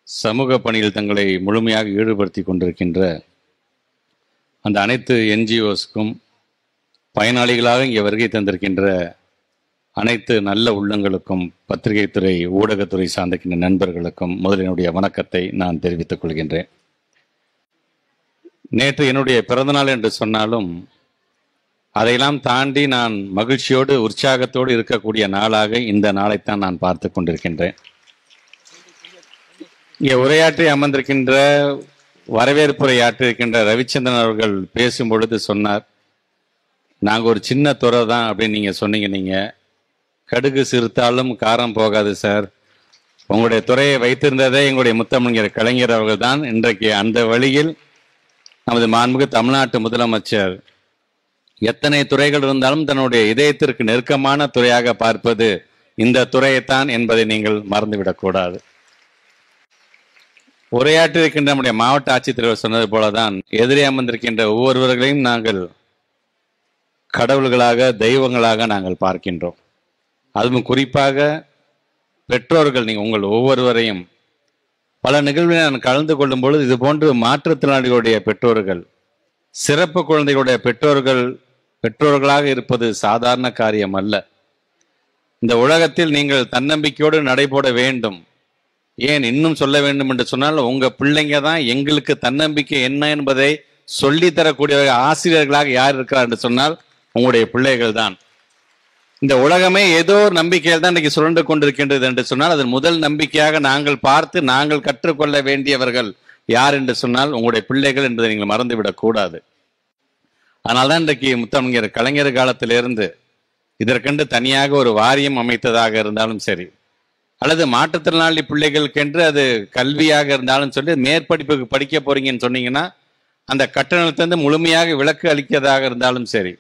சமூக பணியில் தங்களை முழுமையாக ஈடுபடுத்தி கொண்டிருக்கின்ற அந்த அனைத்து என்ஜிஓஸ்க்கும் பயனாளிகளாக இங்கே வருகை தந்திருக்கின்ற அனைத்து நல்ல உள்ளங்களுக்கும் பத்திரிகை துறை ஊடகத்துறை சார்ந்திருக்கின்ற நண்பர்களுக்கும் முதலில் என்னுடைய வணக்கத்தை நான் தெரிவித்துக் கொள்கின்றேன். நேற்று என்னுடைய பிறந்தநாள் என்று சொன்னாலும் அதையெல்லாம் தாண்டி நான் மகிழ்ச்சியோடு உற்சாகத்தோடு இருக்கக்கூடிய நாளாக இந்த நாளைத்தான் நான் பார்த்து கொண்டிருக்கின்றேன். இங்கே உரையாற்றி அமர்ந்திருக்கின்ற வரவேற்புரை ஆற்றிருக்கின்ற ரவிச்சந்திரன் அவர்கள் பேசும் பொழுது சொன்னார், நாங்கள் ஒரு சின்ன துறை தான் அப்படின்னு நீங்கள் சொன்னீங்க. நீங்கள் கடுகு சிறுத்தாலும் காரம் போகாது சார். உங்களுடைய துறையை வைத்திருந்ததே எங்களுடைய முத்தமிழர் கலைஞர் அவர்கள் தான். இன்றைக்கு அந்த வழியில் நமது மாண்புமிகு தமிழ்நாட்டு முதலமைச்சர் எத்தனை துறைகள் இருந்தாலும் தன்னுடைய இதயத்திற்கு நெருக்கமான துறையாக பார்ப்பது இந்த துறையைத்தான் என்பதை நீங்கள் மறந்துவிடக்கூடாது. உரையாற்றிருக்கின்ற நம்முடைய மாவட்ட ஆட்சித்தலைவர் சொன்னது போலதான் எதிரே அமர்ந்திருக்கின்ற ஒவ்வொருவர்களையும் நாங்கள் கடவுள்களாக தெய்வங்களாக நாங்கள் பார்க்கின்றோம். அதுவும் குறிப்பாக பெற்றோர்கள், நீங்கள் உங்கள் ஒவ்வொருவரையும் பல நிகழ்வுகளில் நான் கலந்து கொள்ளும் பொழுது இது போன்று மாற்றுத்திறனாளிகளுடைய பெற்றோர்கள், சிறப்பு குழந்தைகளுடைய பெற்றோர்களாக இருப்பது சாதாரண காரியம் அல்ல. இந்த உலகத்தில் நீங்கள் தன்னம்பிக்கையோடு நடைபோட வேண்டும். ஏன் இன்னும் சொல்ல வேண்டும் என்று சொன்னால், உங்க பிள்ளைங்க தான் எங்களுக்கு தன்னம்பிக்கை என்ன என்பதை சொல்லித்தரக்கூடிய ஆசிரியர்களாக யார் இருக்கிறார் என்று சொன்னால் உங்களுடைய பிள்ளைகள் தான். இந்த உலகமே ஏதோ ஒரு நம்பிக்கையில் தான் இன்றைக்கு சுழன்று கொண்டிருக்கின்றது என்று சொன்னால் அதன் முதல் நம்பிக்கையாக நாங்கள் பார்த்து நாங்கள் கற்றுக்கொள்ள வேண்டியவர்கள் யார் என்று சொன்னால் உங்களுடைய பிள்ளைகள் என்பதை நீங்கள் மறந்துவிடக் கூடாது. அதனால்தான் இன்றைக்கு முத்தமிழர் கலைஞர் காலத்திலிருந்து இதற்கென்று தனியாக ஒரு வாரியம் அமைத்ததாக இருந்தாலும் சரி, அல்லது மாற்றுத்திறனாளி பிள்ளைகளுக்கென்று அது கல்வியாக இருந்தாலும் சொல்லி மேற்படிப்புக்கு படிக்க போறீங்கன்னு சொன்னீங்கன்னா அந்த கட்டணத்திலிருந்து முழுமையாக விலக்கு அளிக்கிறதாக இருந்தாலும் சரி,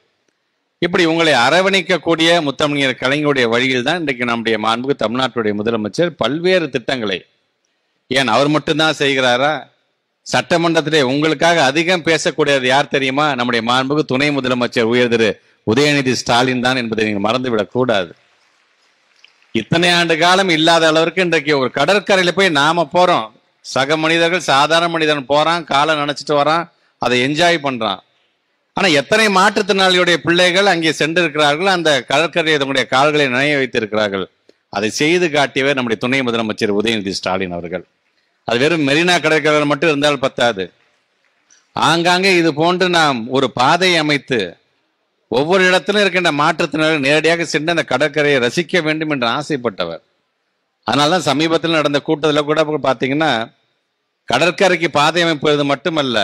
இப்படி உங்களை அரவணைக்கக்கூடிய முத்தமிழர் கலைஞருடைய வழியில் தான் இன்றைக்கு நம்முடைய மாண்புக்கு தமிழ்நாட்டுடைய முதலமைச்சர் பல்வேறு திட்டங்களை, ஏன் அவர் மட்டும்தான் செய்கிறாரா, சட்டமன்றத்திலே உங்களுக்காக அதிகம் பேசக்கூடியது யார் தெரியுமா? நம்முடைய மாண்புக்கு துணை முதலமைச்சர் உயர் திரு உதயநிதி ஸ்டாலின் தான் என்பதை நீங்கள் மறந்துவிடக் கூடாது. இத்தனை ஆண்டு காலம் இல்லாத அளவிற்கு இன்றைக்கு ஒரு கடற்கரையில போய் நாம போறோம், சக மனிதர்கள் சாதாரண மனிதன் போறான், காலை நினைச்சிட்டு வரான், அதை என்ஜாய் பண்றான். ஆனா எத்தனை மாற்றுத்திறனாளிகளுடைய பிள்ளைகள் அங்கே சென்றிருக்கிறார்கள், அந்த கடற்கரையை தங்களுடைய கால்களை நினைய வைத்திருக்கிறார்கள். அதை செய்து காட்டியவர் நம்முடைய துணை முதலமைச்சர் உதயநிதி ஸ்டாலின் அவர்கள். அது வெறும் மெரினா கடற்கரை மட்டும் இருந்தால் பத்தாது, ஆங்காங்கே இது போன்று நாம் ஒரு பாதையை அமைத்து ஒவ்வொரு இடத்திலும் இருக்கின்ற மாற்றுத்திறனாளிகள் நேரடியாக சென்று அந்த கடற்கரையை ரசிக்க வேண்டும் என்று ஆசைப்பட்டவர். அதனால்தான் சமீபத்தில் நடந்த கூட்டத்தில் கூட பார்த்தீங்கன்னா கடற்கரைக்கு பாதை அமைப்பது மட்டுமல்ல,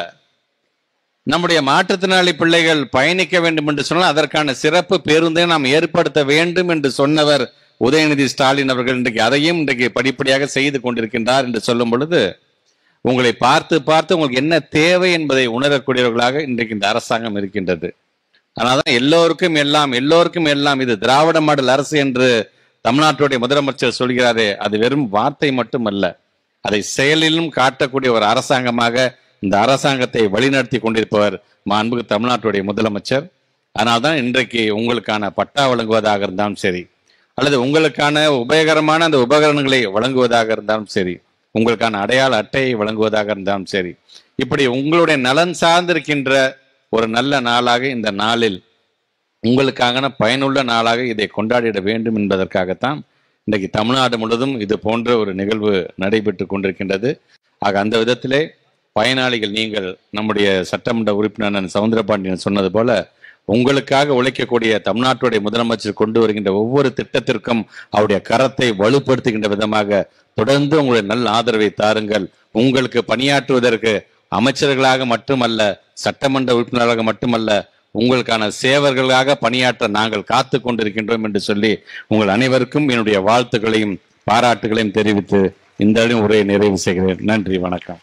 நம்முடைய மாற்றுத்திறனாளி பிள்ளைகள் பயணிக்க வேண்டும் என்று சொன்னால் அதற்கான சிறப்பு பேருந்தை நாம் ஏற்படுத்த வேண்டும் என்று சொன்னவர் உதயநிதி ஸ்டாலின் அவர்கள். இன்றைக்கு அதையும் இன்றைக்கு படிப்படியாக செய்து கொண்டிருக்கின்றார் என்று சொல்லும் பொழுது உங்களை பார்த்து பார்த்து உங்களுக்கு என்ன தேவை என்பதை உணரக்கூடியவர்களாக இன்றைக்கு இந்த அரசாங்கம் இருக்கின்றது. அதனால்தான் எல்லோருக்கும் எல்லாம் இது திராவிட மாடல் அரசு என்று தமிழ்நாட்டுடைய முதலமைச்சர் சொல்கிறாரே, அது வெறும் வார்த்தை மட்டுமல்ல, அதை செயலிலும் காட்டக்கூடிய ஒரு அரசாங்கமாக இந்த அரசாங்கத்தை வழிநடத்தி கொண்டிருப்பவர் மாண்புக்கு தமிழ்நாட்டுடைய முதலமைச்சர். அதனால்தான் இன்றைக்கு உங்களுக்கான பட்டா வழங்குவதாக இருந்தாலும் சரி, அல்லது உங்களுக்கான உபயோகரமான அந்த உபகரணங்களை வழங்குவதாக இருந்தாலும் சரி, உங்களுக்கான அடையாள அட்டையை வழங்குவதாக இருந்தாலும் சரி, இப்படி உங்களுடைய நலன் சார்ந்திருக்கின்ற ஒரு நல்ல நாளாக இந்த நாளில் உங்களுக்கான பயனுள்ள நாளாக இதை கொண்டாடிட வேண்டும் என்பதற்காகத்தான் இன்றைக்கு தமிழ்நாடு முழுவதும் இது போன்ற ஒரு நிகழ்வு நடைபெற்று கொண்டிருக்கின்றது. ஆக அந்த விதத்திலே பயனாளிகள், நீங்கள் நம்முடைய சட்டமன்ற உறுப்பினர் சவுந்தரபாண்டியன் சொன்னது போல உங்களுக்காக உழைக்கக்கூடிய தமிழ்நாட்டுடைய முதலமைச்சர் கொண்டு வருகின்ற ஒவ்வொரு திட்டத்திற்கும் அவருடைய கரத்தை வலுப்படுத்துகின்ற விதமாக தொடர்ந்து உங்களுடைய நல்ல ஆதரவை தாருங்கள். உங்களுக்கு பணியாற்றுவதற்கு அமைச்சர்களாக மட்டுமல்ல, சட்டமன்ற உறுப்பினர்களாக மட்டுமல்ல, உங்களுக்கான சேவர்களாக பணியாற்ற நாங்கள் காத்து கொண்டிருக்கின்றோம் என்று சொல்லி உங்கள் அனைவருக்கும் என்னுடைய வாழ்த்துக்களையும் பாராட்டுகளையும் தெரிவித்து இந்த உரையை நிறைவு செய்கிறேன். நன்றி, வணக்கம்.